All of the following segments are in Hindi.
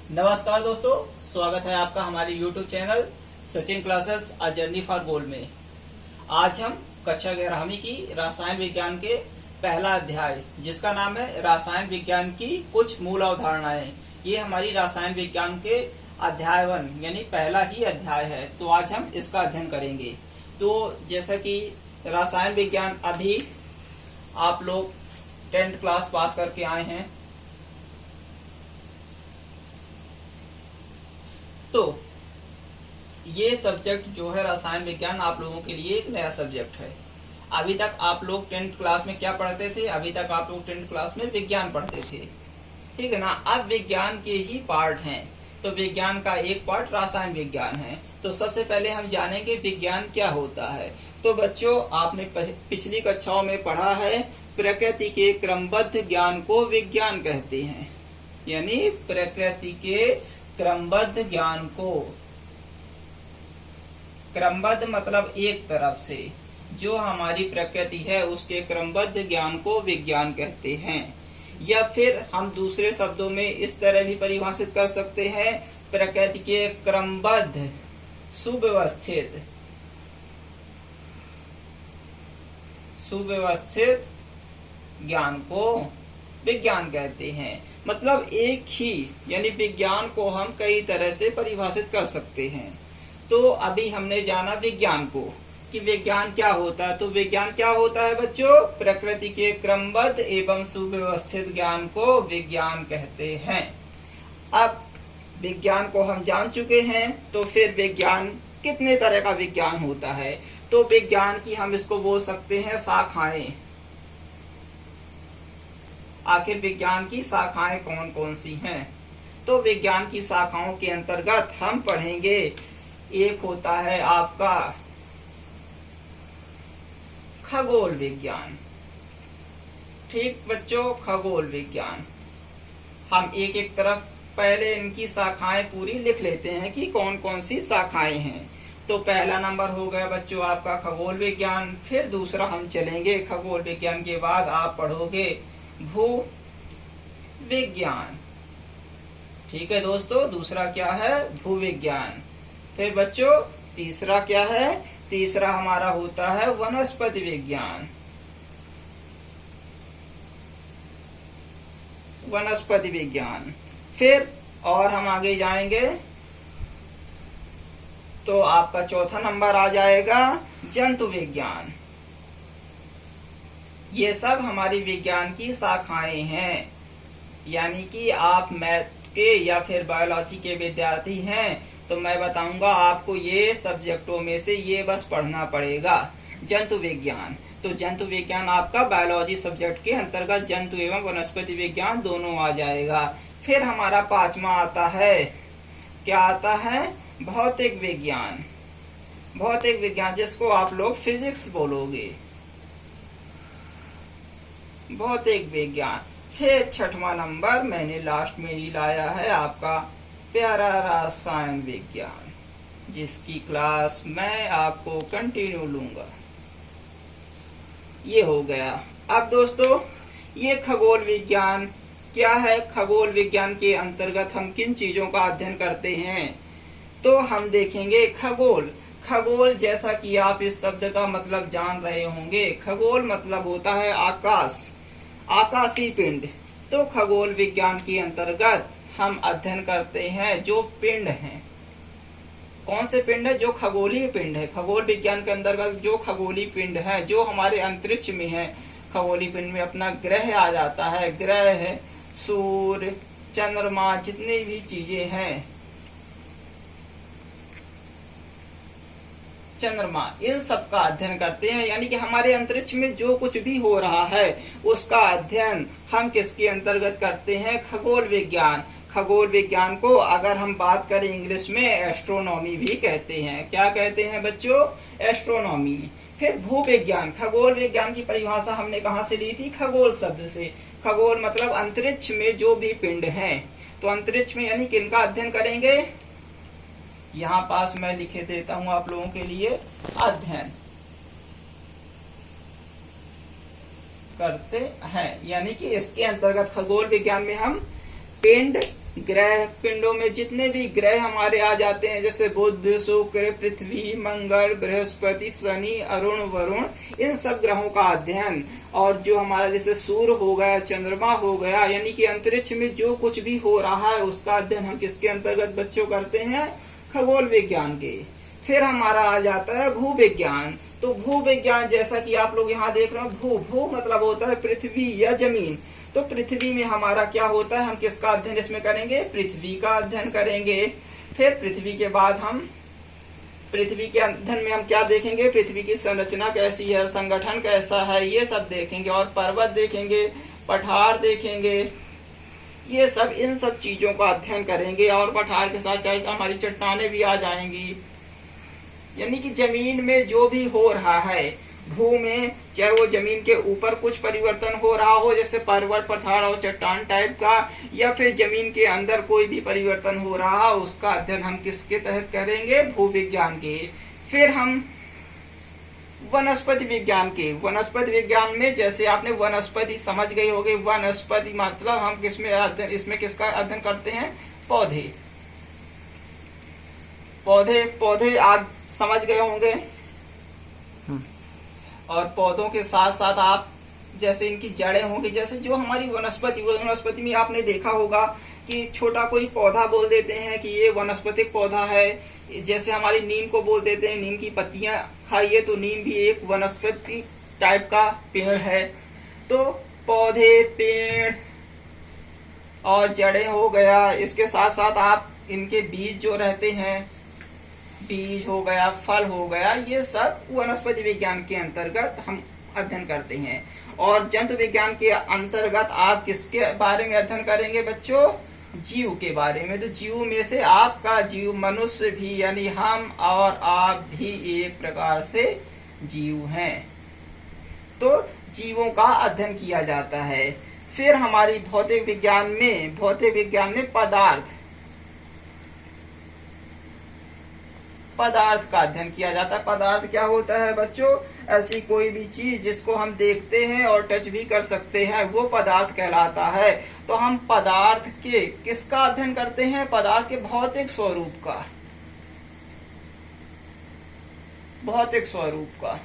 नमस्कार दोस्तों, स्वागत है आपका हमारे YouTube channel Sachin classes a journey for gold में। आज हम कक्षा 11वीं की रसायन विज्ञान के पहला अध्याय जिसका नाम है रसायन विज्ञान की कुछ मूल अवधारणाएं, ये हमारी रसायन विज्ञान के अध्याय 1 यानी पहला ही अध्याय है। तो आज हम इसका अध्ययन करेंगे। तो जैसा कि रसायन विज्ञान अभी आप लोग 10th क्लास पास करके आए हैं, तो ये सब्जेक्ट जो है रसायन विज्ञान आप लोगों के लिए एक नया सब्जेक्ट है। अभी तक आप लोग 10th क्लास में क्या पढ़ते थे? अभी तक आप लोग 10th क्लास में विज्ञान पढ़ते थे, ठीक है ना। अब विज्ञान के ही पार्ट हैं, तो विज्ञान का एक पार्ट रसायन विज्ञान है। तो सबसे पहले हम जानेंगे विज्ञान क्या होता है। तो बच्चों, आपने पिछली कक्षाओं में पढ़ा है प्रकृति के क्रमबद्ध ज्ञान को विज्ञान कहते हैं, यानी प्रकृति के क्रमबद्ध ज्ञान को, क्रमबद्ध मतलब एक तरफ से जो हमारी प्रकृति है उसके क्रमबद्ध ज्ञान को विज्ञान कहते हैं। या फिर हम दूसरे शब्दों में इस तरह भी परिभाषित कर सकते हैं, प्रकृति के क्रमबद्ध सुव्यवस्थित ज्ञान को विज्ञान कहते हैं। मतलब एक ही, यानी विज्ञान को हम कई तरह से परिभाषित कर सकते हैं। तो अभी हमने जाना विज्ञान को कि विज्ञान क्या होता है। तो विज्ञान क्या होता है बच्चों? प्रकृति के क्रमबद्ध एवं सुव्यवस्थित ज्ञान को विज्ञान कहते हैं। अब विज्ञान को हम जान चुके हैं, तो फिर विज्ञान कितने तरह का विज्ञान होता है? तो विज्ञान की हम इसको बोल सकते हैं शाखाएं। आखिर विज्ञान की शाखाएं कौन कौन सी हैं? तो विज्ञान की शाखाओं के अंतर्गत हम पढ़ेंगे, एक होता है आपका खगोल विज्ञान। ठीक बच्चों, खगोल विज्ञान। हम एक एक तरफ पहले इनकी शाखाएं पूरी लिख लेते हैं कि कौन कौन सी शाखाएं हैं। तो पहला नंबर हो गया बच्चों आपका खगोल विज्ञान। फिर दूसरा हम चलेंगे, खगोल विज्ञान के बाद आप पढ़ोगे भू विज्ञान। ठीक है दोस्तों, दूसरा क्या है? भू विज्ञान। फिर बच्चों तीसरा क्या है? तीसरा हमारा होता है वनस्पति विज्ञान। वनस्पति विज्ञान। फिर और हम आगे जाएंगे तो आपका चौथा नंबर आ जाएगा जंतु विज्ञान। ये सब हमारी विज्ञान की शाखाएं हैं। यानी कि आप मैथ के या फिर बायोलॉजी के विद्यार्थी हैं तो मैं बताऊंगा आपको ये सब्जेक्टों में से ये बस पढ़ना पड़ेगा, जंतु विज्ञान। तो जंतु विज्ञान आपका बायोलॉजी सब्जेक्ट के अंतर्गत जंतु एवं वनस्पति विज्ञान दोनों आ जाएगा। फिर हमारा पांचवा आता है, क्या आता है? भौतिक विज्ञान। भौतिक विज्ञान जिसको आप लोग फिजिक्स बोलोगे, भौतिक विज्ञान। फिर छठवां नंबर मैंने लास्ट में ही लाया है आपका प्यारा रसायन विज्ञान, जिसकी क्लास मैं आपको कंटिन्यू लूंगा। ये हो गया। अब दोस्तों ये खगोल विज्ञान क्या है? खगोल विज्ञान के अंतर्गत हम किन चीजों का अध्ययन करते हैं? तो हम देखेंगे खगोल। खगोल जैसा कि आप इस शब्द का मतलब जान रहे होंगे, खगोल मतलब होता है आकाश, आकाशीय पिंड। तो खगोल विज्ञान के अंतर्गत हम अध्ययन करते हैं जो पिंड हैं। कौन से पिंड है? जो खगोलीय पिंड है। खगोल विज्ञान के अंतर्गत जो खगोलीय पिंड है, जो हमारे अंतरिक्ष में है। खगोलीय पिंड में अपना ग्रह आ जाता है, ग्रह, सूर्य, चंद्रमा, जितनी भी चीजें हैं, चंद्रमा, इन सब का अध्ययन करते हैं। यानी कि हमारे अंतरिक्ष में जो कुछ भी हो रहा है उसका अध्ययन हम किसके अंतर्गत करते हैं? खगोल विज्ञान। खगोल विज्ञान को अगर हम बात करें इंग्लिश में एस्ट्रोनॉमी भी कहते हैं। क्या कहते हैं बच्चों? एस्ट्रोनॉमी। फिर भू विज्ञान। खगोल विज्ञान की परिभाषा हमने कहाँ से ली थी? खगोल शब्द से। खगोल मतलब अंतरिक्ष में जो भी पिंड हैं। तो अंतरिक्ष में यानी किनका अध्ययन करेंगे? यहाँ पास मैं लिखे देता हूं आप लोगों के लिए, अध्ययन करते हैं। यानी कि इसके अंतर्गत खगोल विज्ञान में हम पिंड ग्रह पिंडों में जितने भी ग्रह हमारे आ जाते हैं, जैसे बुध, शुक्र, पृथ्वी, मंगल, बृहस्पति, शनि, अरुण, वरुण, इन सब ग्रहों का अध्ययन, और जो हमारा जैसे सूर्य हो गया, चंद्रमा हो गया, यानी कि अंतरिक्ष में जो कुछ भी हो रहा है उसका अध्ययन हम किसके अंतर्गत बच्चों करते हैं? खगोल विज्ञान के। फिर हमारा आ जाता है भू विज्ञान। तो भू विज्ञान, जैसा कि आप लोग यहाँ देख रहे हो, भू मतलब होता है पृथ्वी या जमीन। तो पृथ्वी में हमारा क्या होता है, हम किसका अध्ययन इसमें करेंगे? पृथ्वी का अध्ययन करेंगे। फिर पृथ्वी के बाद हम पृथ्वी के अध्ययन में हम क्या देखेंगे? पृथ्वी की संरचना कैसी है, संगठन कैसा है, ये सब देखेंगे। और पर्वत देखेंगे, पठार देखेंगे, ये सब, इन सब चीजों का अध्ययन करेंगे। और पठार के साथ हमारी चट्टानें भी आ जाएंगी। यानी कि जमीन में जो भी हो रहा है, भू में, चाहे वो जमीन के ऊपर कुछ परिवर्तन हो रहा हो, जैसे पर्वत, पठार और चट्टान टाइप का, या फिर जमीन के अंदर कोई भी परिवर्तन हो रहा हो, उसका अध्ययन हम किसके तहत करेंगे? भू विज्ञान के। फिर हम वनस्पति विज्ञान के। वनस्पति विज्ञान में जैसे आपने वनस्पति समझ गए होंगे, वनस्पति मतलब हम किसमें अध्ययन, इसमें किसका अध्ययन करते हैं? पौधे। पौधे आप समझ गए होंगे। और पौधों के साथ साथ आप जैसे इनकी जड़ें होंगी, जैसे जो हमारी वनस्पति में आपने देखा होगा कि छोटा कोई पौधा बोल देते हैं कि ये वनस्पतिक पौधा है। जैसे हमारी नीम को बोल देते हैं नीम की पत्तियां खाइए, तो नीम भी एक वनस्पति टाइप का पेड़ है। तो पौधे, पेड़ और जड़ें हो गया। इसके साथ साथ आप इनके बीज जो रहते हैं, बीज हो गया, फल हो गया, ये सब वनस्पति विज्ञान के अंतर्गत हम अध्ययन करते हैं। और जंतु विज्ञान के अंतर्गत आप किसके बारे में अध्ययन करेंगे बच्चों? जीव के बारे में। तो जीव में से आपका जीव, मनुष्य भी, यानी हम और आप भी एक प्रकार से जीव हैं। तो जीवों का अध्ययन किया जाता है। फिर हमारी भौतिक विज्ञान में पदार्थ का अध्ययन किया जाता है। पदार्थ क्या होता है बच्चों? ऐसी कोई भी चीज जिसको हम देखते हैं और टच भी कर सकते हैं, वो पदार्थ कहलाता है। तो हम पदार्थ के किसका अध्ययन करते हैं? पदार्थ के भौतिक स्वरूप का।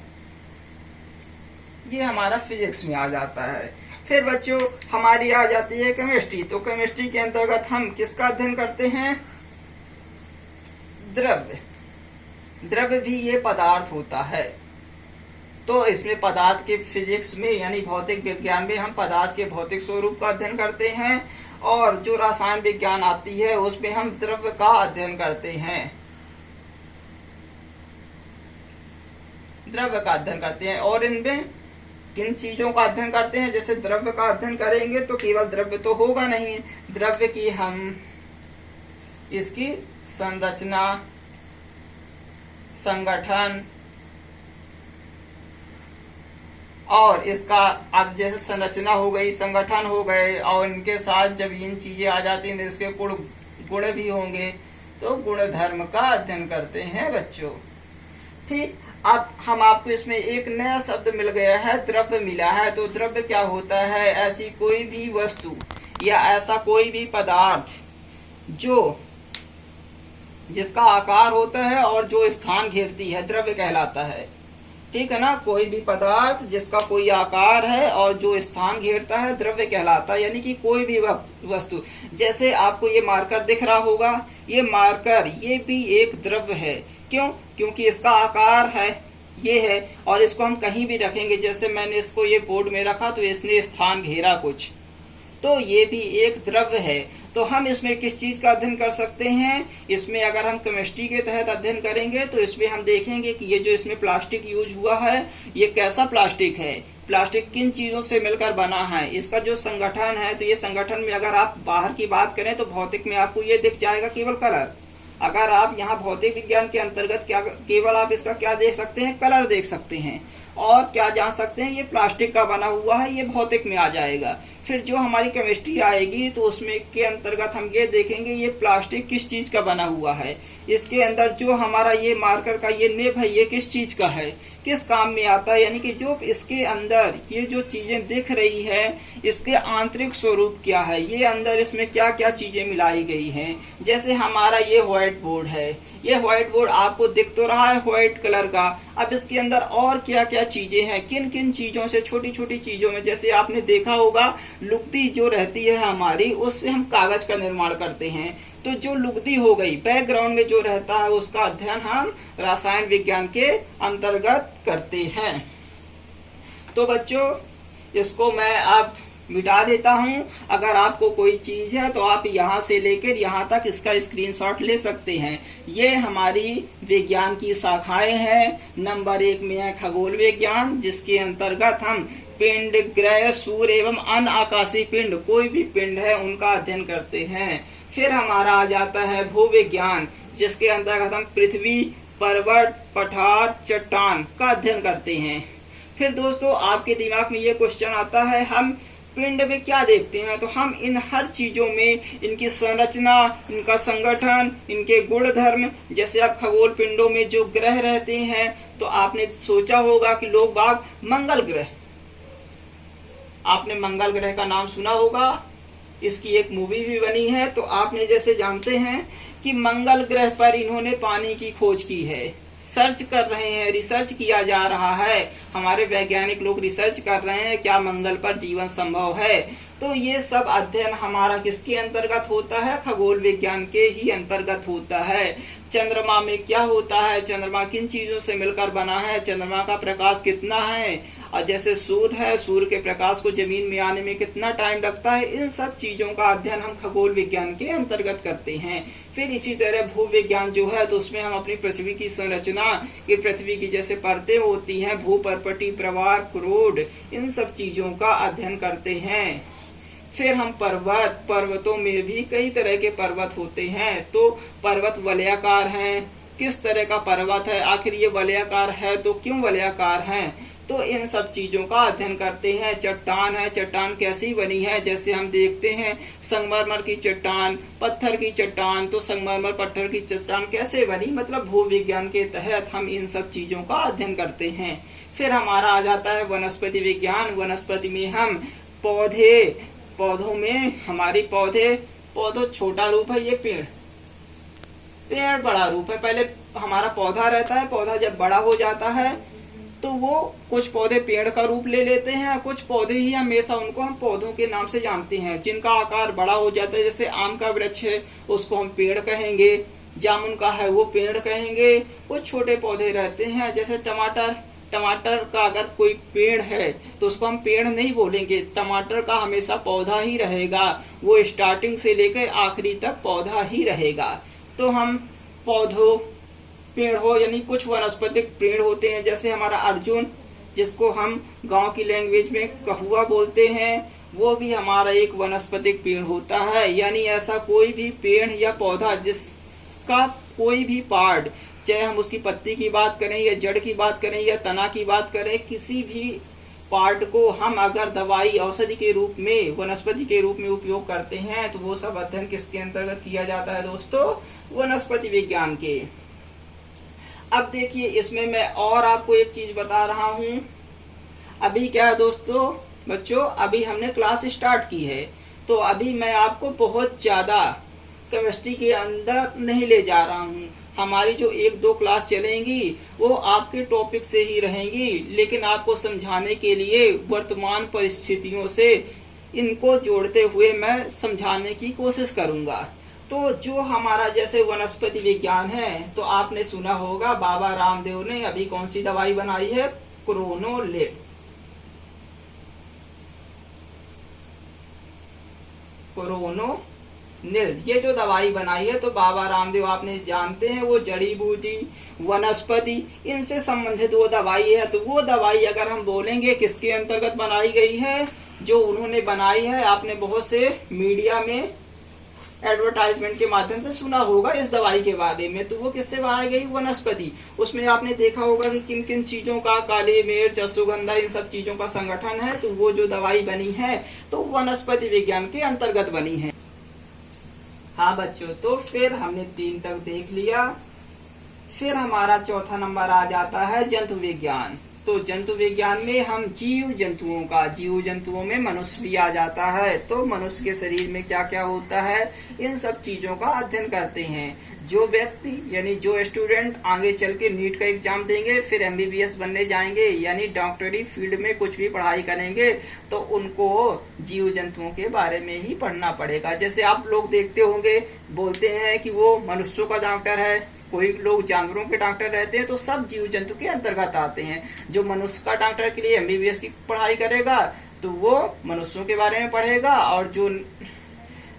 ये हमारा फिजिक्स में आ जाता है। फिर बच्चों हमारी आ जाती है केमिस्ट्री। तो केमिस्ट्री के अंतर्गत हम किसका अध्ययन करते हैं? द्रव्य भी ये पदार्थ होता है। तो इसमें पदार्थ के फिजिक्स में, यानी भौतिक विज्ञान में, हम पदार्थ के भौतिक स्वरूप का अध्ययन करते हैं। और जो रसायन विज्ञान आती है उसमें हम द्रव्य का अध्ययन करते हैं। और इनमें किन चीजों का अध्ययन करते हैं? जैसे द्रव्य का अध्ययन करेंगे तो केवल द्रव्य तो होगा नहीं, द्रव्य की हम इसकी संरचना, संगठन, और इसका अब जैसे संरचना हो गई, संगठन हो गए, और इनके साथ जब इन चीजें आ जाती हैं इसके गुण भी होंगे, तो गुण धर्म का अध्ययन करते हैं बच्चों। ठीक, अब हम आपको इसमें एक नया शब्द मिल गया है, द्रव्य मिला है। तो द्रव्य क्या होता है? ऐसी कोई भी वस्तु या ऐसा कोई भी पदार्थ जिसका आकार होता है और जो स्थान घेरती है, द्रव्य कहलाता है। ठीक है ना? कोई भी पदार्थ जिसका कोई आकार है और जो स्थान घेरता है, द्रव्य कहलाता है। यानी कि कोई भी वस्तु, जैसे आपको ये मार्कर दिख रहा होगा, ये मार्कर ये भी एक द्रव्य है। क्यों? क्योंकि इसका आकार है, ये है, और इसको हम कहीं भी रखेंगे। जैसे मैंने इसको ये बोर्ड में रखा तो इसने स्थान घेरा कुछ, तो ये भी एक द्रव्य है। तो हम इसमें किस चीज का अध्ययन कर सकते हैं? इसमें अगर हम केमिस्ट्री के तहत अध्ययन करेंगे तो इसमें हम देखेंगे कि ये जो इसमें प्लास्टिक यूज हुआ है, ये कैसा प्लास्टिक है, प्लास्टिक किन चीजों से मिलकर बना है, इसका जो संगठन है। तो ये संगठन में अगर आप बाहर की बात करें तो भौतिक में आपको ये दिख जाएगा केवल कलर। अगर आप यहाँ भौतिक विज्ञान के अंतर्गत क्या केवल आप इसका क्या देख सकते हैं? कलर देख सकते हैं। और क्या जान सकते हैं, ये प्लास्टिक का बना हुआ है, ये भौतिक में आ जाएगा। फिर जो हमारी केमिस्ट्री आएगी तो उसमें के अंतर्गत हम ये देखेंगे ये प्लास्टिक किस चीज का बना हुआ है, इसके अंदर जो हमारा ये मार्कर का ये निब है ये किस चीज का है, किस काम में आता है, यानी कि जो इसके अंदर ये जो चीजें दिख रही है इसके आंतरिक स्वरूप क्या है, ये अंदर इसमें क्या क्या चीजें मिलाई गई हैं। जैसे हमारा ये व्हाइट बोर्ड है, ये व्हाइट बोर्ड आपको दिख तो रहा है व्हाइट कलर का, अब इसके अंदर और क्या क्या चीजें हैं, किन किन चीजों से, छोटी छोटी चीजों में, जैसे आपने देखा होगा लुगदी जो रहती है हमारी उससे हम कागज का निर्माण करते हैं। तो जो लुगदी हो गई बैकग्राउंड में जो रहता है उसका अध्ययन हम रसायन विज्ञान के अंतर्गत करते हैं। तो बच्चों इसको मैं अब मिटा देता हूं। अगर आपको कोई चीज है तो आप यहां से लेकर यहां तक इसका स्क्रीनशॉट ले सकते हैं। ये हमारी विज्ञान की शाखाएं हैं। नंबर 1 में है खगोल विज्ञान, जिसके अंतर्गत हम पिंड, ग्रह, सूर्य एवं अन्य आकाशीय पिंड, कोई भी पिंड है उनका अध्ययन करते हैं। फिर हमारा आ जाता है भूविज्ञान, जिसके अंतर्गत हम पृथ्वी, पर्वत, पठार, चट्टान का अध्ययन करते हैं। फिर दोस्तों आपके दिमाग में ये क्वेश्चन आता है हम पिंड में क्या देखते हैं, तो हम इन हर चीजों में इनकी संरचना, इनका संगठन, इनके गुण धर्म, जैसे आप खगोल पिंडों में जो ग्रह रहते हैं तो आपने सोचा होगा कि लोग बाग मंगल ग्रह, आपने मंगल ग्रह का नाम सुना होगा, इसकी एक मूवी भी बनी है। तो आपने जैसे जानते हैं कि मंगल ग्रह पर इन्होंने पानी की खोज की है, सर्च कर रहे हैं, रिसर्च किया जा रहा है, हमारे वैज्ञानिक लोग रिसर्च कर रहे हैं क्या मंगल पर जीवन संभव है। तो ये सब अध्ययन हमारा किसके अंतर्गत होता है, खगोल विज्ञान के ही अंतर्गत होता है। चंद्रमा में क्या होता है, चंद्रमा किन चीजों से मिलकर बना है, चंद्रमा का प्रकाश कितना है, और जैसे सूर्य है, सूर्य के प्रकाश को जमीन में आने में कितना टाइम लगता है, इन सब चीजों का अध्ययन हम खगोल विज्ञान के अंतर्गत करते हैं। फिर इसी तरह भू विज्ञान जो है तो उसमें हम अपनी पृथ्वी की संरचना, ये पृथ्वी की जैसे परतें होती हैं, भूपर्पटी, प्रवार, क्रोड, इन सब चीजों का अध्ययन करते हैं। फिर हम पर्वतों में भी कई तरह के पर्वत होते हैं, तो पर्वत वलयाकार हैं, किस तरह का पर्वत है, आखिर ये वलयाकार है तो क्यों वलयाकार है, तो इन सब चीजों का अध्ययन करते हैं। चट्टान है, चट्टान कैसी बनी है, जैसे हम देखते हैं संगमरमर की चट्टान, पत्थर की चट्टान, तो संगमरमर पत्थर की चट्टान कैसे बनी, मतलब भू विज्ञान के तहत हम इन सब चीजों का अध्ययन करते हैं। फिर हमारा आ जाता है वनस्पति विज्ञान। वनस्पति में हम पौधों में हमारी पौधों छोटा रूप है, ये पेड़ बड़ा रूप है। पहले हमारा पौधा रहता है, पौधा जब बड़ा हो जाता है तो वो कुछ पौधे पेड़ का रूप ले लेते हैं, कुछ पौधे ही हमेशा उनको हम पौधों के नाम से जानते हैं, जिनका आकार बड़ा हो जाता है। जैसे आम का वृक्ष है उसको हम पेड़ कहेंगे, जामुन का है वो पेड़ कहेंगे। कुछ छोटे पौधे रहते हैं जैसे टमाटर का अगर कोई पेड़ है तो उसको हम पेड़ नहीं बोलेंगे, टमाटर का हमेशा पौधा ही रहेगा, वो स्टार्टिंग से लेकर आखिरी तक पौधा ही रहेगा। तो हम पेड़ हो यानी कुछ वनस्पतिक पेड़ होते हैं, जैसे हमारा अर्जुन, जिसको हम गांव की लैंग्वेज में कहुआ बोलते हैं, वो भी हमारा एक वनस्पतिक पेड़ होता है। यानी ऐसा कोई भी पेड़ या पौधा जिसका कोई भी पार्ट, चाहे हम उसकी पत्ती की बात करें या जड़ की बात करें या तना की बात करें, किसी भी पार्ट को हम अगर दवाई औषधि के रूप में, वनस्पति के रूप में उपयोग करते हैं तो वो सब अध्ययन किसके अंतर्गत किया जाता है दोस्तों, वनस्पति विज्ञान के। अब देखिए इसमें मैं और आपको एक चीज बता रहा हूं। अभी क्या है दोस्तों, बच्चों अभी हमने क्लास स्टार्ट की है, तो अभी मैं आपको बहुत ज्यादा केमिस्ट्री के अंदर नहीं ले जा रहा हूं। हमारी जो 1-2 क्लास चलेंगी वो आपके टॉपिक से ही रहेंगी, लेकिन आपको समझाने के लिए वर्तमान परिस्थितियों से इनको जोड़ते हुए मैं समझाने की कोशिश करूंगा। तो जो हमारा जैसे वनस्पति विज्ञान है, तो आपने सुना होगा बाबा रामदेव ने अभी कौन सी दवाई बनाई है, कोरोनिल, ये जो दवाई बनाई है तो बाबा रामदेव आपने जानते हैं वो जड़ी बूटी, वनस्पति, इनसे संबंधित वो दवाई है। तो वो दवाई अगर हम बोलेंगे किसके अंतर्गत बनाई गई है, जो उन्होंने बनाई है, आपने बहुत से मीडिया में एडवर्टाइजमेंट के माध्यम से सुना होगा इस दवाई के बारे में। तो वो किससे बनाई गई? वनस्पति। उसमें आपने देखा होगा कि किन किन चीजों का, काली मिर्च, अश्वगंधा, इन सब चीजों का संगठन है। तो वो जो दवाई बनी है तो वनस्पति विज्ञान के अंतर्गत बनी है। हाँ बच्चों, तो फिर हमने 3 तक देख लिया। फिर हमारा चौथा नंबर आ जाता है जंतु विज्ञान। तो जंतु विज्ञान में हम जीव जंतुओं में मनुष्य भी आ जाता है। तो मनुष्य के शरीर में क्या क्या होता है, इन सब चीजों का अध्ययन करते हैं। जो व्यक्ति यानी जो स्टूडेंट आगे चल के नीट का एग्जाम देंगे, फिर MBBS बनने जाएंगे, यानी डॉक्टरी फील्ड में कुछ भी पढ़ाई करेंगे, तो उनको जीव जंतुओं के बारे में ही पढ़ना पड़ेगा। जैसे आप लोग देखते होंगे, बोलते हैं कि वो मनुष्यों का डॉक्टर है, कोई लोग जानवरों के डॉक्टर रहते हैं, तो सब जीव जंतु के अंतर्गत आते हैं। जो मनुष्य का डॉक्टर के लिए MBBS की पढ़ाई करेगा तो वो मनुष्यों के बारे में पढ़ेगा, और जो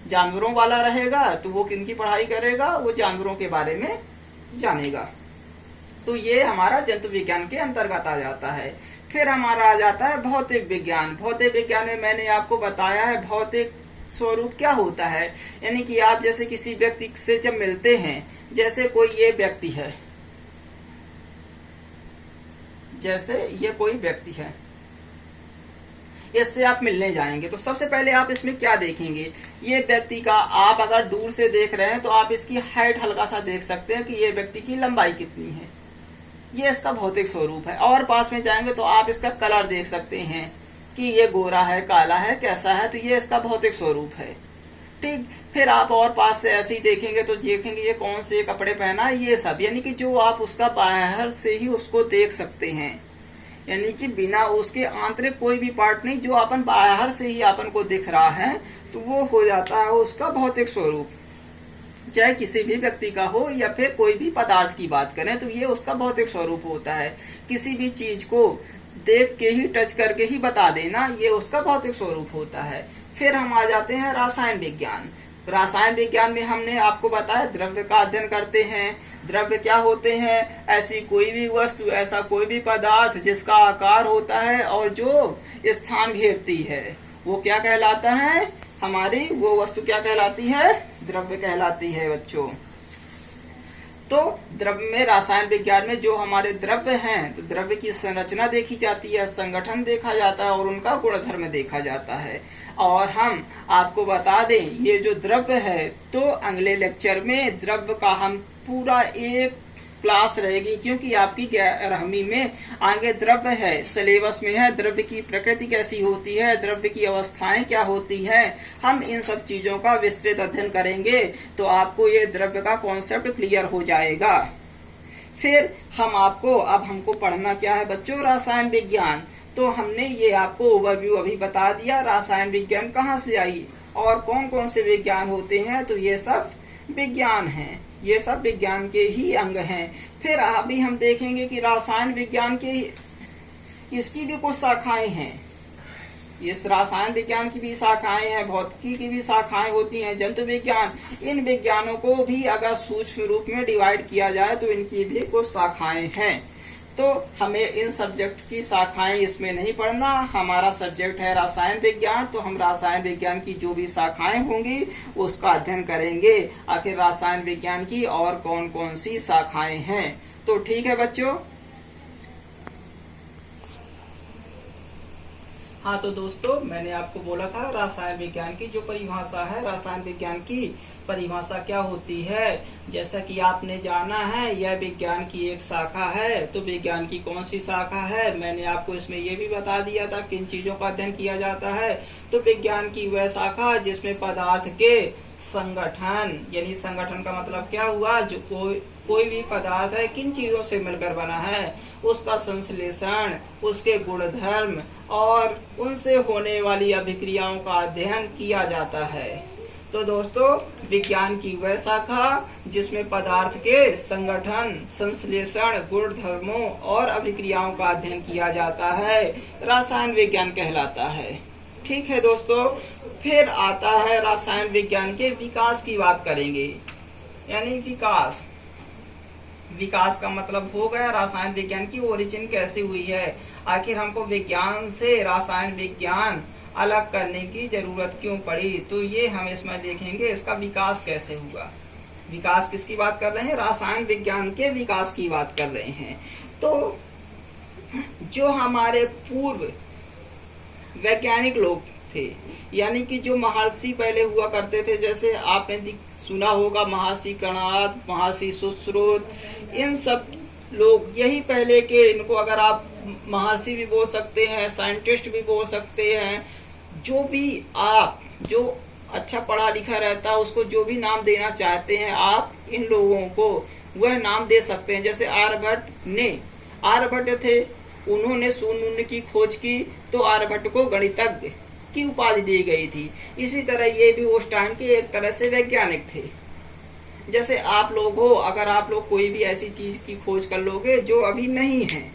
जानवरों वाला रहेगा तो वो किनकी पढ़ाई करेगा? वो जानवरों के बारे में जानेगा। तो ये हमारा जंतु विज्ञान के अंतर्गत आ जाता है। फिर हमारा आ जाता है भौतिक विज्ञान। भौतिक विज्ञान में मैंने आपको बताया है भौतिक स्वरूप क्या होता है। यानी कि आप जैसे किसी व्यक्ति से जब मिलते हैं, जैसे कोई ये व्यक्ति है, जैसे ये कोई व्यक्ति है, इससे आप मिलने जाएंगे तो सबसे पहले आप इसमें क्या देखेंगे? ये व्यक्ति का आप अगर दूर से देख रहे हैं तो आप इसकी हाइट हल्का सा देख सकते हैं कि ये व्यक्ति की लंबाई कितनी है। ये इसका भौतिक स्वरूप है। और पास में जाएंगे तो आप इसका कलर देख सकते हैं कि ये गोरा है, काला है, कैसा है। तो ये इसका भौतिक स्वरूप है। ठीक, फिर आप और पास से ऐसे ही देखेंगे तो देखेंगे ये कौन से कपड़े पहना है, ये सब, यानी कि जो आप उसका बाहर से ही उसको देख सकते हैं, यानी कि बिना उसके आंतरिक कोई भी पार्ट नहीं, जो अपन बाहर से ही अपन को दिख रहा है, तो वो हो जाता है उसका भौतिक स्वरूप। चाहे किसी भी व्यक्ति का हो या फिर कोई भी पदार्थ की बात करें, तो ये उसका भौतिक स्वरूप होता है। किसी भी चीज को देख के ही, टच करके ही बता देना, ये उसका भौतिक स्वरूप होता है। फिर हम आ जाते हैं रसायन विज्ञान। रसायन विज्ञान में हमने आपको बताया द्रव्य का अध्ययन करते हैं। द्रव्य क्या होते हैं? ऐसी कोई भी वस्तु, ऐसा कोई भी पदार्थ जिसका आकार होता है और जो स्थान घेरती है, वो क्या कहलाता है? हमारी वो वस्तु क्या कहलाती है? द्रव्य कहलाती है बच्चों। तो द्रव्य में, रसायन विज्ञान में जो हमारे द्रव्य हैं, तो द्रव्य की संरचना देखी जाती है, संगठन देखा जाता है और उनका गुणधर्म देखा जाता है। और हम आपको बता दें, ये जो द्रव्य है, तो अगले लेक्चर में द्रव्य का हम पूरा एक क्लास रहेगी, क्योंकि आपकी 11वीं में आगे द्रव्य है, सिलेबस में है, द्रव्य की प्रकृति कैसी होती है, द्रव्य की अवस्थाएं क्या होती हैं, हम इन सब चीजों का विस्तृत अध्ययन करेंगे। तो आपको ये द्रव्य का कॉन्सेप्ट क्लियर हो जाएगा। फिर हम आपको, अब हमको पढ़ना क्या है बच्चों? रसायन विज्ञान। तो हमने ये आपको ओवरव्यू अभी बता दिया, रसायन विज्ञान कहाँ से आई और कौन कौन से विज्ञान होते हैं। तो ये सब विज्ञान हैं, ये सब विज्ञान के ही अंग हैं। फिर अभी हम देखेंगे कि रसायन विज्ञान के इसकी भी कुछ शाखाएं हैं। इस रसायन विज्ञान की भी शाखाएं हैं, भौतिकी की भी शाखाएं होती हैं, जंतु विज्ञान। इन विज्ञानों को भी अगर सूक्ष्म रूप में डिवाइड किया जाए तो इनकी भी कुछ शाखाएं हैं। तो हमें इन सब्जेक्ट की शाखाएं इसमें नहीं पढ़ना, हमारा सब्जेक्ट है रसायन विज्ञान। तो हम रसायन विज्ञान की जो भी शाखाएं होंगी उसका अध्ययन करेंगे, आखिर रसायन विज्ञान की और कौन कौन सी शाखाएं हैं। तो ठीक है बच्चों। हाँ तो दोस्तों, मैंने आपको बोला था रसायन विज्ञान की जो परिभाषा है, रसायन विज्ञान की परिभाषा क्या होती है। जैसा कि आपने जाना है, यह विज्ञान की एक शाखा है। तो विज्ञान की कौन सी शाखा है, मैंने आपको इसमें यह भी बता दिया था किन चीजों का अध्ययन किया जाता है। तो विज्ञान की वह शाखा जिसमें पदार्थ के संगठन, यानी संगठन का मतलब क्या हुआ, जो कोई भी पदार्थ है किन चीजों से मिलकर बना है, उसका संश्लेषण, उसके गुणधर्म और उनसे होने वाली अभिक्रियाओं का अध्ययन किया जाता है। तो दोस्तों, विज्ञान की वह शाखा जिसमें पदार्थ के संगठन, संश्लेषण, गुणधर्मों और अभिक्रियाओं का अध्ययन किया जाता है, रसायन विज्ञान कहलाता है। ठीक है दोस्तों। फिर आता है रसायन विज्ञान के विकास की बात करेंगे, यानी विकास। विकास का मतलब हो गया रसायन विज्ञान की ओरिजिन कैसे हुई है। आखिर हमको विज्ञान से रसायन विज्ञान अलग करने की जरूरत क्यों पड़ी? तो ये हम इसमें देखेंगे इसका विकास कैसे हुआ। विकास किसकी बात कर रहे हैं? रसायन विज्ञान के विकास की बात कर रहे हैं। तो जो हमारे पूर्व वैज्ञानिक लोग थे, यानी कि जो महर्षि पहले हुआ करते थे, जैसे आपने सुना होगा महर्षि कणाद, महर्षि सुश्रुत, इन सब लोग यही पहले के, इनको अगर आप महर्षि भी बोल सकते हैं, साइंटिस्ट भी बोल सकते हैं, जो भी आप जो अच्छा पढ़ा लिखा रहता है उसको जो भी नाम देना चाहते हैं आप इन लोगों को वह नाम दे सकते हैं। जैसे आर्यभट्ट थे, उन्होंने शून्य की खोज की तो आर्यभट्ट को गणितज्ञ की उपाधि दी गई थी। इसी तरह ये भी उस टाइम के एक तरह से वैज्ञानिक थे। जैसे आप लोग हो, अगर आप लोग कोई भी ऐसी चीज की खोज कर लोगे जो अभी नहीं है,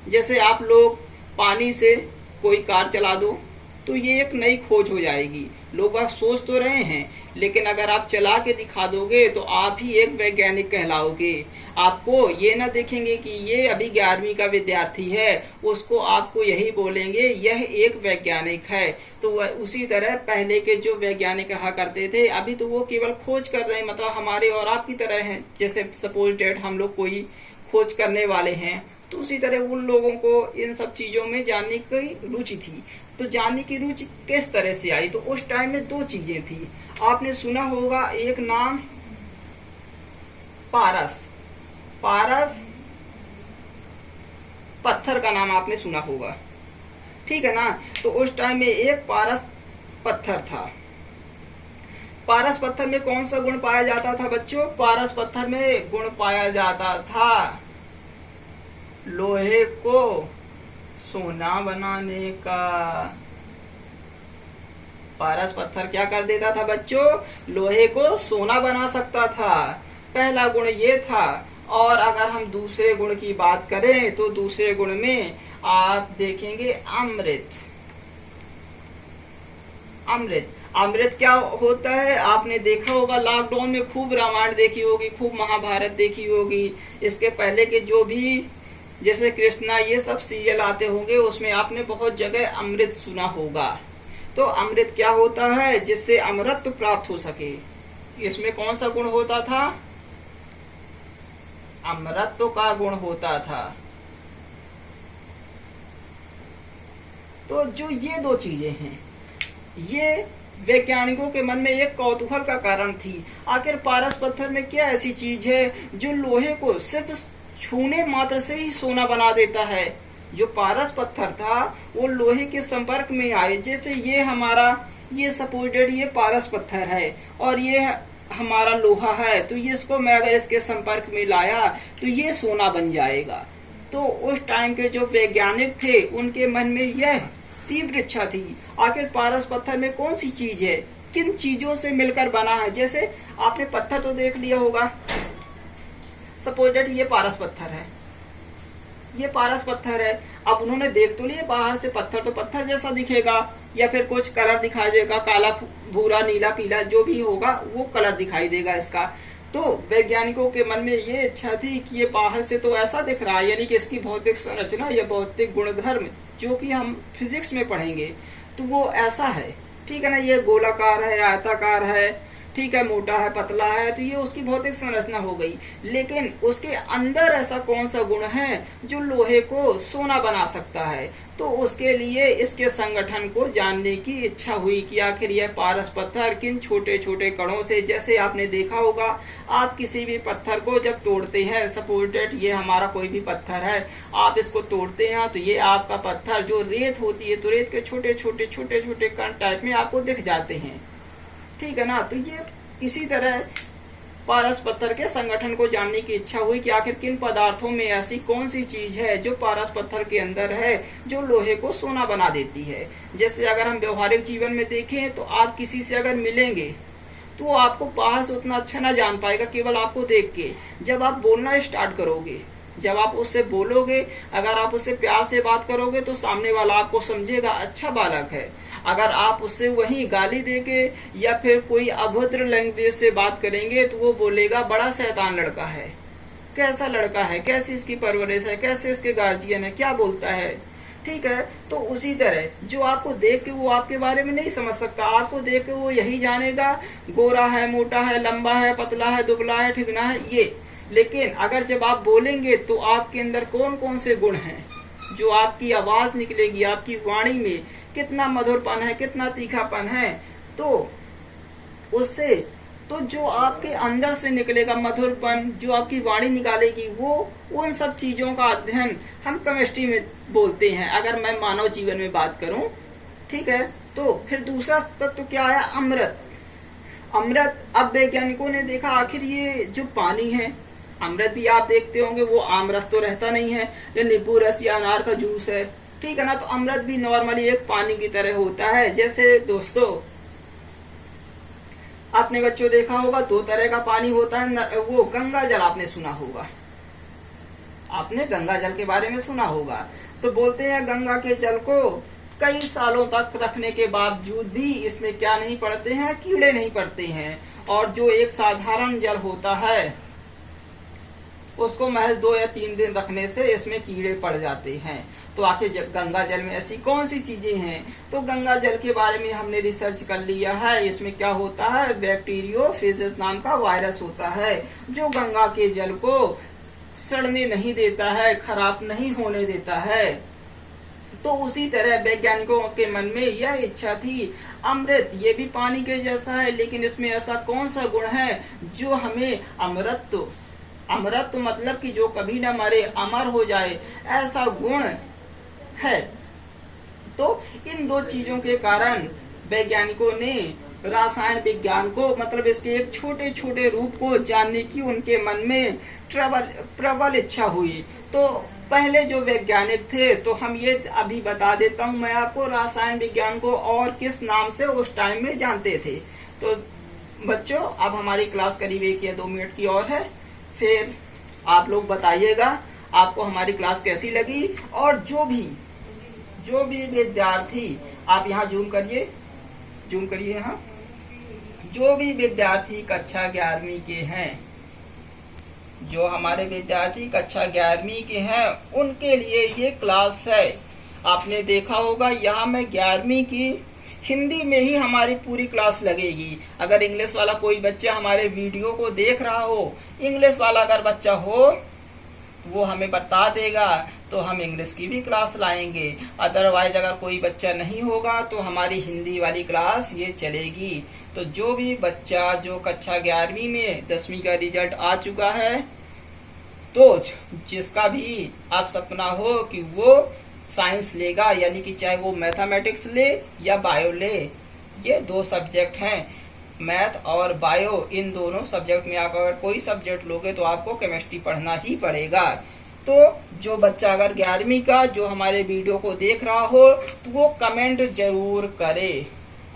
जैसे आप लोग पानी से कोई कार चला दो तो ये एक नई खोज हो जाएगी। लोग बात सोच तो रहे हैं, लेकिन अगर आप चला के दिखा दोगे तो आप ही एक वैज्ञानिक कहलाओगे। आपको ये ना देखेंगे कि ये अभी 11वीं का विद्यार्थी है, उसको आपको यही बोलेंगे यह एक वैज्ञानिक है। तो उसी तरह पहले के जो वैज्ञानिक रहा करते थे, अभी तो वो केवल खोज कर रहे हैं, मतलब हमारे और आपकी तरह हैं। जैसे सपोज डेट हम लोग कोई खोज करने वाले हैं, तो उसी तरह उन लोगों को इन सब चीजों में जानने की रुचि थी। तो जानने की रुचि किस तरह से आई? तो उस टाइम में दो चीजें थी। आपने सुना होगा एक नाम पारस पत्थर का नाम आपने सुना होगा, ठीक है ना। तो उस टाइम में एक पारस पत्थर था। पारस पत्थर में कौन सा गुण पाया जाता था बच्चों? पारस पत्थर में गुण पाया जाता था लोहे को सोना बनाने का। पारस पत्थर क्या कर देता था बच्चों? लोहे को सोना बना सकता था। पहला गुण ये था। और अगर हम दूसरे गुण की बात करें तो दूसरे गुण में आप देखेंगे अमृत। अमृत क्या होता है? आपने देखा होगा लॉकडाउन में खूब रामायण देखी होगी, खूब महाभारत देखी होगी। इसके पहले के जो भी जैसे कृष्णा ये सब सीरियल आते होंगे, उसमें आपने बहुत जगह अमृत सुना होगा। तो अमृत क्या होता है? जिससे अमरत्व प्राप्त हो सके। इसमें कौन सा गुण होता था? अमरत्व का गुण होता था। तो जो ये दो चीजें हैं, ये वैज्ञानिकों के मन में एक कौतूहल का कारण थी। आखिर पारस पत्थर में क्या ऐसी चीज है जो लोहे को सिर्फ छूने मात्र से ही सोना बना देता है? जो पारस पत्थर था वो लोहे के संपर्क में आए। जैसे ये हमारा ये सपोर्टेड ये पारस पत्थर है और ये हमारा लोहा है, तो ये इसको मैं अगर इसके संपर्क में लाया तो ये सोना बन जाएगा। तो उस टाइम के जो वैज्ञानिक थे उनके मन में यह तीव्र इच्छा थी, आखिर पारस पत्थर में कौन सी चीज है, किन चीजों से मिलकर बना है। जैसे आपने पत्थर तो देख लिया होगा, सपोज दैट ये पारस पत्थर है, ये पारस पत्थर है। अब उन्होंने देख तो लिया बाहर से पत्थर तो पत्थर जैसा दिखेगा, या फिर कुछ कलर दिखाई देगा, काला भूरा नीला पीला जो भी होगा वो कलर दिखाई देगा इसका। तो वैज्ञानिकों के मन में ये इच्छा थी कि ये बाहर से तो ऐसा दिख रहा है, यानी कि इसकी भौतिक संरचना या भौतिक गुणधर्म जो कि हम फिजिक्स में पढ़ेंगे तो वो ऐसा है, ठीक है ना। ये गोलाकार है, आयताकार है, ठीक है, मोटा है, पतला है, तो ये उसकी भौतिक संरचना हो गई। लेकिन उसके अंदर ऐसा कौन सा गुण है जो लोहे को सोना बना सकता है? तो उसके लिए इसके संगठन को जानने की इच्छा हुई कि आखिर यह पारस पत्थर किन छोटे छोटे कणों से, जैसे आपने देखा होगा आप किसी भी पत्थर को जब तोड़ते हैं, सपोज दैट ये हमारा कोई भी पत्थर है, आप इसको तोड़ते हैं तो ये आपका पत्थर जो रेत होती है तो रेत के छोटे छोटे कण टाइप में आपको दिख जाते हैं, ठीक है ना। तो ये इसी तरह पारस पत्थर के संगठन को जानने की इच्छा हुई कि आखिर किन पदार्थों में ऐसी कौन सी चीज है जो पारस पत्थर के अंदर है जो लोहे को सोना बना देती है। जैसे अगर हम व्यवहारिक जीवन में देखें तो आप किसी से अगर मिलेंगे तो वो आपको बाहर से उतना अच्छा ना जान पाएगा, केवल आपको देख के। जब आप बोलना स्टार्ट करोगे, जब आप उससे बोलोगे, अगर आप उससे प्यार से बात करोगे तो सामने वाला आपको समझेगा अच्छा बालक है। अगर आप उससे वही गाली देके या फिर कोई अभद्र लैंग्वेज से बात करेंगे तो वो बोलेगा बड़ा शैतान लड़का है, कैसा लड़का है, कैसी इसकी परवरिश है, कैसे इसके गार्जियन है, क्या बोलता है, ठीक है। तो उसी तरह जो आपको देख के वो आपके बारे में नहीं समझ सकता, आपको देख के वो यही जानेगा गोरा है, मोटा है, लंबा है, पतला है, दुबला है, ठिगना है, ये। लेकिन अगर जब आप बोलेंगे तो आपके अंदर कौन कौन से गुण हैं, जो आपकी आवाज निकलेगी, आपकी वाणी में कितना मधुरपन है, कितना तीखापन है, तो उससे तो जो आपके अंदर से निकलेगा मधुरपन, जो आपकी वाणी निकालेगी, वो उन सब चीजों का अध्ययन हम केमिस्ट्री में बोलते हैं, अगर मैं मानव जीवन में बात करूं। ठीक है। तो फिर दूसरा तत्व क्या है? अमृत। अमृत, अब वैज्ञानिकों ने देखा आखिर ये जो पानी है, अमृत भी आप देखते होंगे वो आम रस तो रहता नहीं है, ये नींबू रस या अनार का जूस है, ठीक है ना। तो अमृत भी नॉर्मली एक पानी की तरह होता है। जैसे दोस्तों आपने बच्चों देखा होगा दो तरह का पानी होता है, वो गंगा जल आपने सुना होगा, आपने गंगा जल के बारे में सुना होगा। तो बोलते हैं गंगा के जल को कई सालों तक रखने के बावजूद भी इसमें क्या नहीं पड़ते हैं? कीड़े नहीं पड़ते हैं। और जो एक साधारण जल होता है उसको महज 2 या 3 दिन रखने से इसमें कीड़े पड़ जाते हैं। तो आखिर गंगा जल में ऐसी कौन सी चीजें हैं? तो गंगा जल के बारे में हमने रिसर्च कर लिया है। इसमें क्या होता है? बैक्टीरियोफेजेस नाम का वायरस होता है, जो गंगा के जल को सड़ने नहीं देता है, खराब नहीं होने देता है। तो उसी तरह वैज्ञानिकों के मन में यह इच्छा थी, अमृत ये भी पानी के जैसा है, लेकिन इसमें ऐसा कौन सा गुण है जो हमें अमृत मतलब कि जो कभी न मरे, अमर हो जाए, ऐसा गुण है। तो इन 2 चीजों के कारण वैज्ञानिकों ने रसायन विज्ञान को, मतलब इसके एक छोटे छोटे रूप को जानने की उनके मन में प्रबल इच्छा हुई। तो पहले जो वैज्ञानिक थे, तो हम ये अभी बता देता हूं मैं आपको, रसायन विज्ञान को और किस नाम से उस टाइम में जानते थे। तो बच्चों अब हमारी क्लास करीब 1 या 2 मिनट की और है, फिर आप लोग बताइएगा आपको हमारी क्लास कैसी लगी। और जो भी विद्यार्थी, आप यहाँ जूम करिए यहाँ, जो भी विद्यार्थी कक्षा 11वीं के हैं, जो हमारे विद्यार्थी कक्षा 11वीं के हैं, उनके लिए ये क्लास है। आपने देखा होगा यहाँ मैं 11वीं की हिंदी में ही हमारी पूरी क्लास लगेगी। अगर इंग्लिश वाला कोई बच्चा हमारे वीडियो को देख रहा हो, इंग्लिश वाला अगर बच्चा हो तो वो हमें बता देगा, तो हम इंग्लिश की भी क्लास लाएंगे। अदरवाइज अगर कोई बच्चा नहीं होगा तो हमारी हिंदी वाली क्लास ये चलेगी। तो जो भी बच्चा जो कक्षा 11वीं में 10वीं का रिजल्ट आ चुका है, तो जिसका भी आप सपना हो कि वो साइंस लेगा, यानी कि चाहे वो मैथमेटिक्स ले या बायो ले, ये 2 सब्जेक्ट हैं, मैथ और बायो। इन दोनों सब्जेक्ट में अगर कोई सब्जेक्ट लोगे तो आपको केमिस्ट्री पढ़ना ही पड़ेगा। तो जो बच्चा अगर 11वीं का जो हमारे वीडियो को देख रहा हो, तो वो कमेंट जरूर करे।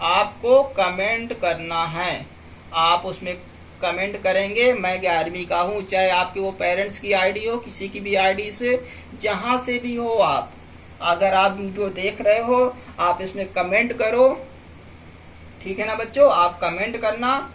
आपको कमेंट करना है, आप उसमें कमेंट करेंगे मैं 11वीं का हूँ, चाहे आपके वो पेरेंट्स की आईडी हो, किसी की भी आईडी से, जहां से भी हो आप। अगर आप वीडियो देख रहे हो, आप इसमें कमेंट करो, ठीक है ना बच्चों। आप कमेंट करना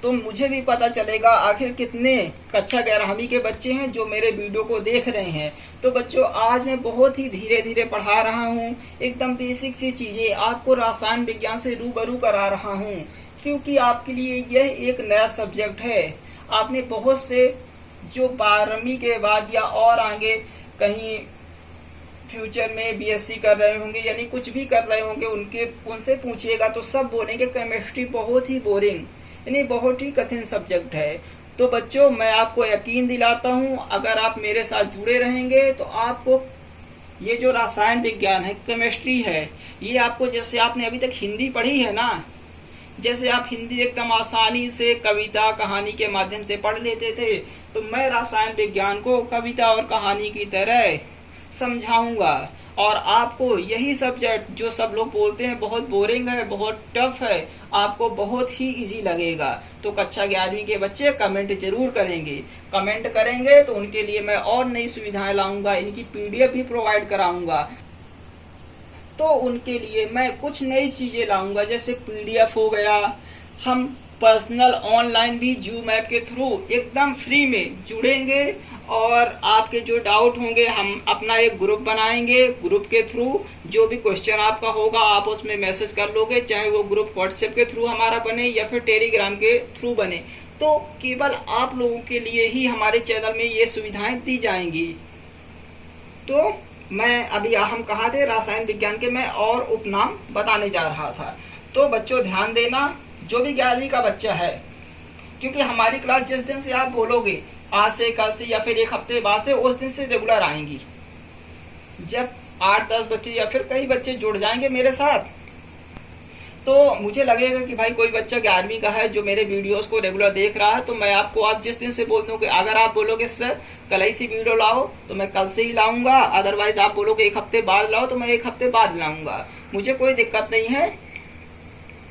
तो मुझे भी पता चलेगा आखिर कितने कक्षा 11वीं के बच्चे हैं जो मेरे वीडियो को देख रहे हैं। तो बच्चों आज मैं बहुत ही धीरे धीरे पढ़ा रहा हूँ, एकदम बेसिक सी चीजें आपको रसायन विज्ञान से रूबरू करा रहा हूँ, क्योंकि आपके लिए यह एक नया सब्जेक्ट है। आपने बहुत से जो 12वीं के बाद या और आगे कहीं फ्यूचर में बीएससी कर रहे होंगे, यानी कुछ भी कर रहे होंगे, उनसे पूछिएगा तो सब बोलेंगे केमिस्ट्री बहुत ही बोरिंग, यानी बहुत ही कठिन सब्जेक्ट है। तो बच्चों मैं आपको यकीन दिलाता हूँ, अगर आप मेरे साथ जुड़े रहेंगे तो आपको ये जो रसायन विज्ञान है, केमिस्ट्री है, ये आपको, जैसे आपने अभी तक हिंदी पढ़ी है ना, जैसे आप हिंदी एकदम आसानी से कविता कहानी के माध्यम से पढ़ लेते थे, तो मैं रसायन विज्ञान को कविता और कहानी की तरह समझाऊंगा। और आपको यही सब्जेक्ट जो सब लोग बोलते हैं बहुत बोरिंग है, बहुत टफ है, आपको बहुत ही इजी लगेगा। तो कक्षा 11वीं के बच्चे कमेंट जरूर करेंगे। कमेंट करेंगे तो उनके लिए मैं और नई सुविधाएं लाऊंगा, इनकी पीडीएफ भी प्रोवाइड कराऊंगा। तो उनके लिए मैं कुछ नई चीजें लाऊंगा, जैसे पीडीएफ हो गया। हम पर्सनल ऑनलाइन भी जूम ऐप के थ्रू एकदम फ्री में जुड़ेंगे और आपके जो डाउट होंगे हम अपना एक ग्रुप बनाएंगे। ग्रुप के थ्रू जो भी क्वेश्चन आपका होगा आप उसमें मैसेज कर लोगे, चाहे वो ग्रुप व्हाट्सएप के थ्रू हमारा बने या फिर टेलीग्राम के थ्रू बने। तो केवल आप लोगों के लिए ही हमारे चैनल में ये सुविधाएं दी जाएंगी। तो मैं अभी हम कहाँ थे, रसायन विज्ञान के मैं और उपनाम बताने जा रहा था। तो बच्चों ध्यान देना, जो भी 11वीं का बच्चा है, क्योंकि हमारी क्लास जिस दिन से आप बोलोगे आज से, कल से या फिर एक हफ्ते बाद से, उस दिन से रेगुलर आएंगी। जब 8-10 बच्चे या फिर कई बच्चे जुड़ जाएंगे मेरे साथ, तो मुझे लगेगा कि भाई कोई बच्चा 11वीं का है जो मेरे वीडियोस को रेगुलर देख रहा है, तो मैं आपको आप जिस दिन से बोल दूंगे, अगर आप बोलोगे सर कल ही सी वीडियो लाओ तो मैं कल से ही लाऊंगा, अदरवाइज आप बोलोगे एक हफ्ते बाद लाओ तो मैं एक हफ्ते बाद लाऊंगा, मुझे कोई दिक्कत नहीं है।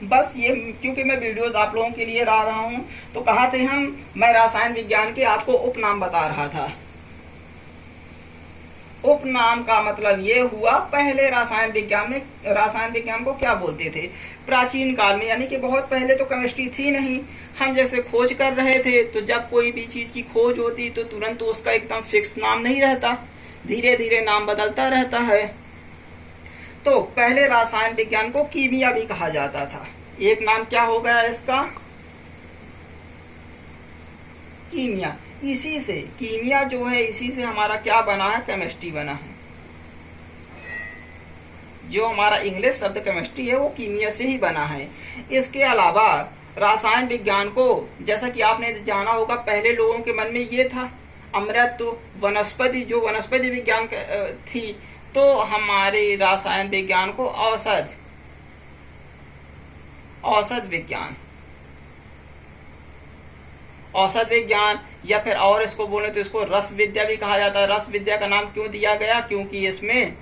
बस ये क्योंकि मैं वीडियोस आप लोगों के लिए ला रहा हूं। तो कहा थे हम, मैं रसायन विज्ञान के आपको उपनाम बता रहा था। उपनाम का मतलब ये हुआ, पहले रसायन विज्ञान को क्या बोलते थे प्राचीन काल में, यानी कि बहुत पहले तो केमिस्ट्री थी नहीं, हम जैसे खोज कर रहे थे, तो जब कोई भी चीज की खोज होती तो तुरंत तो उसका एकदम फिक्स नाम नहीं रहता, धीरे धीरे नाम बदलता रहता है। तो पहले रसायन विज्ञान को कीमिया भी कहा जाता था। एक नाम क्या हो गया इसका, कीमिया। इसी से कीमिया जो है, इसी से हमारा क्या बना है, केमिस्ट्री बना है। जो हमारा इंग्लिश शब्द केमिस्ट्री है वो कीमिया से ही बना है। इसके अलावा रसायन विज्ञान को, जैसा कि आपने जाना होगा, पहले लोगों के मन में ये था अमृत वनस्पति, जो वनस्पति विज्ञान थी, तो हमारे रसायन विज्ञान को औषध विज्ञान या फिर और इसको बोले तो इसको रस विद्या भी कहा जाता है। रस विद्या का नाम क्यों दिया गया, क्योंकि इसमें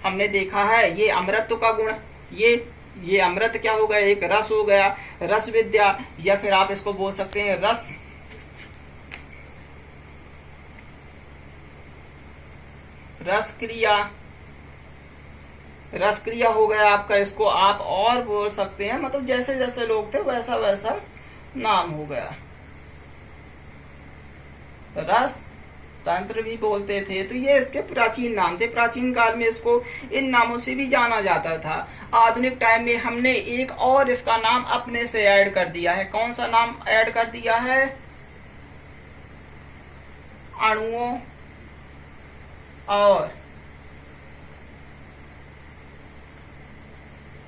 हमने देखा है ये अमृत का गुण, ये अमृत क्या हो गया, एक रस हो गया, रस विद्या, या फिर आप इसको बोल सकते हैं रस क्रिया हो गया आपका, इसको आप और बोल सकते हैं, मतलब जैसे जैसे लोग थे वैसा वैसा नाम हो गया। रस तंत्र भी बोलते थे, तो ये इसके प्राचीन नाम थे। प्राचीन काल में इसको इन नामों से भी जाना जाता था। आधुनिक टाइम में हमने एक और इसका नाम अपने से ऐड कर दिया है। कौन सा नाम ऐड कर दिया है, अणुओं और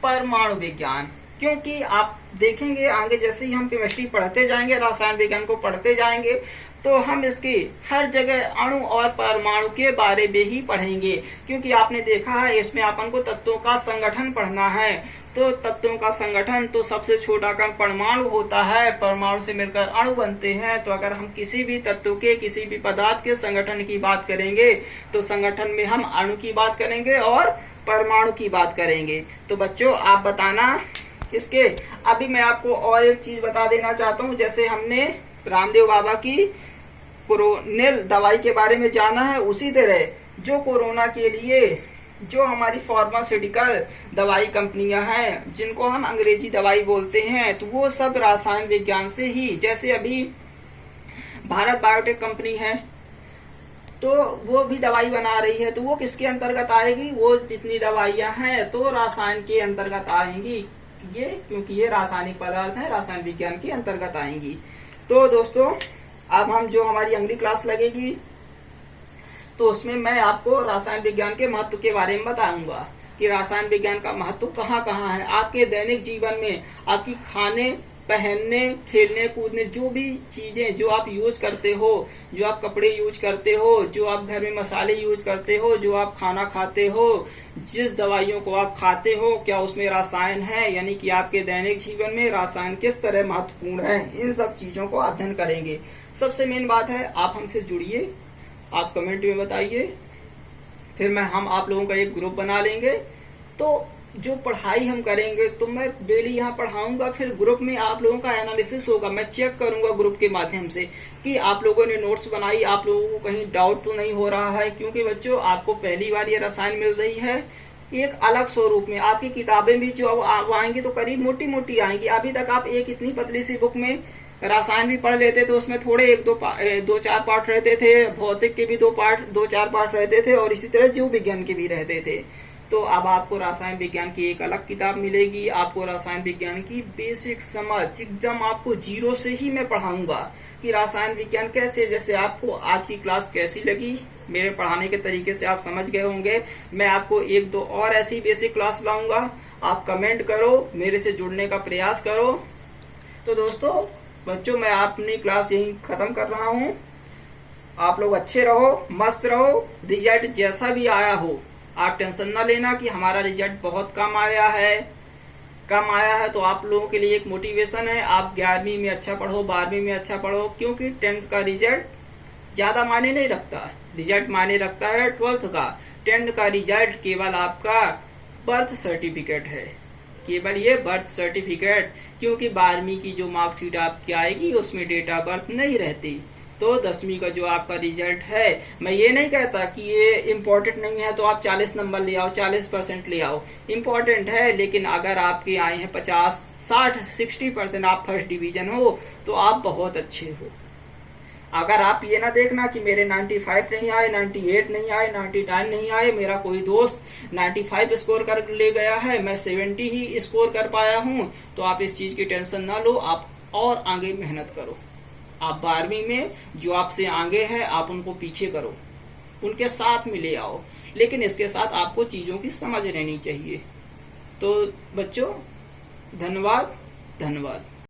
परमाणु विज्ञान। क्योंकि आप देखेंगे आगे जैसे ही हम केमिस्ट्री पढ़ते जाएंगे, रसायन विज्ञान को पढ़ते जाएंगे, तो हम इसके हर जगह अणु और परमाणु के बारे में ही पढ़ेंगे। क्योंकि आपने देखा है इसमें अपन को तत्वों का संगठन पढ़ना है, तो तत्वों का संगठन, तो सबसे छोटा कण परमाणु होता है, परमाणु से मिलकर अणु बनते हैं। तो अगर हम किसी भी तत्व के, किसी भी पदार्थ के संगठन की बात करेंगे, तो संगठन में हम अणु की बात करेंगे और परमाणु की बात करेंगे। तो बच्चों आप बताना इसके। अभी मैं आपको और एक चीज बता देना चाहता हूँ, जैसे हमने रामदेव बाबा की कोरोनिल दवाई के बारे में जाना है, उसी तरह जो कोरोना के लिए जो हमारी फार्मास्यूटिकल दवाई कंपनियां हैं, जिनको हम अंग्रेजी दवाई बोलते हैं, तो वो सब रसायन विज्ञान से ही, जैसे अभी भारत बायोटेक कंपनी है, तो वो भी दवाई बना रही है, तो वो किसके अंतर्गत आएगी, वो जितनी दवाइयां हैं तो रसायन के अंतर्गत आएंगी, ये क्योंकि ये रासायनिक पदार्थ है, रसायन विज्ञान के अंतर्गत आएंगी। तो दोस्तों अब हम जो हमारी अगली क्लास लगेगी, तो उसमें मैं आपको रसायन विज्ञान के महत्व के बारे में बताऊंगा कि रसायन विज्ञान का महत्व कहाँ कहाँ है आपके दैनिक जीवन में, आपकी खाने, पहनने, खेलने कूदने, जो भी चीजें जो आप यूज करते हो, जो आप कपड़े यूज करते हो, जो आप घर में मसाले यूज करते हो, जो आप खाना खाते हो, जिस दवाइयों को आप खाते हो, क्या उसमें रसायन है, यानी कि आपके दैनिक जीवन में रसायन किस तरह महत्वपूर्ण है, इन सब चीजों को अध्ययन करेंगे। सबसे मेन बात है आप हमसे जुड़िए, आप कमेंट में बताइए, फिर हम आप लोगों का एक ग्रुप बना लेंगे। तो जो पढ़ाई हम करेंगे, तो मैं डेली यहाँ पढ़ाऊंगा, फिर ग्रुप में आप लोगों का एनालिसिस होगा, मैं चेक करूंगा ग्रुप के माध्यम से कि आप लोगों ने नोट्स बनाई, आप लोगों को कहीं डाउट तो नहीं हो रहा है। क्योंकि बच्चों आपको पहली बार ये रसायन मिल रही है एक अलग स्वरूप में। आपकी किताबें भी जो आएंगी तो करीब मोटी मोटी आएंगी। अभी तक आप एक इतनी पतली सी बुक में रसायन भी पढ़ लेते थे, उसमें थोड़े दो चार पार्ट रहते थे, भौतिक के भी दो चार पार्ट रहते थे, और इसी तरह जीव विज्ञान के भी रहते थे। तो अब आपको रसायन विज्ञान की एक अलग किताब मिलेगी। आपको रसायन विज्ञान की बेसिक समझ एकदम आपको जीरो से ही मैं पढ़ाऊंगा कि रसायन विज्ञान कैसे, जैसे आपको आज की क्लास कैसी लगी, मेरे पढ़ाने के तरीके से आप समझ गए होंगे। मैं आपको एक दो और ऐसी बेसिक क्लास लाऊंगा। आप कमेंट करो, मेरे से जुड़ने का प्रयास करो। तो दोस्तों बच्चों, मैं अपनी क्लास यहीं खत्म कर रहा हूँ। आप लोग अच्छे रहो, मस्त रहो। रिजल्ट जैसा भी आया हो, आप टेंशन ना लेना कि हमारा रिजल्ट बहुत कम आया है। तो आप लोगों के लिए एक मोटिवेशन है। आप 11वीं में अच्छा पढ़ो, 12वीं में अच्छा पढ़ो, क्योंकि 10th का रिजल्ट ज्यादा मायने नहीं रखता। रिजल्ट मायने रखता है 12th का। 10th का रिजल्ट केवल आपका बर्थ सर्टिफिकेट है, केवल ये बर्थ सर्टिफिकेट, क्योंकि 12वीं की जो मार्कशीट आपकी आएगी उसमें डेट ऑफ बर्थ नहीं रहती। तो 10वीं का जो आपका रिजल्ट है, मैं ये नहीं कहता कि ये इम्पोर्टेंट नहीं है तो आप 40 नंबर ले आओ, 40% ले आओ, इम्पोर्टेंट है। लेकिन अगर आपके आए हैं 50, 60, 60%, आप फर्स्ट डिवीजन हो तो आप बहुत अच्छे हो। अगर आप ये ना देखना कि मेरे 95 नहीं आए, 98 नहीं आए, 99 नहीं आए, मेरा कोई दोस्त 95 स्कोर कर ले गया है, मैं 70 ही स्कोर कर पाया हूं, तो आप इस चीज की टेंशन ना लो। आप और आगे मेहनत करो। आप 12वीं में जो आपसे आगे हैं आप उनको पीछे करो, उनके साथ में ले आओ, लेकिन इसके साथ आपको चीजों की समझ रहनी चाहिए। तो बच्चों, धन्यवाद।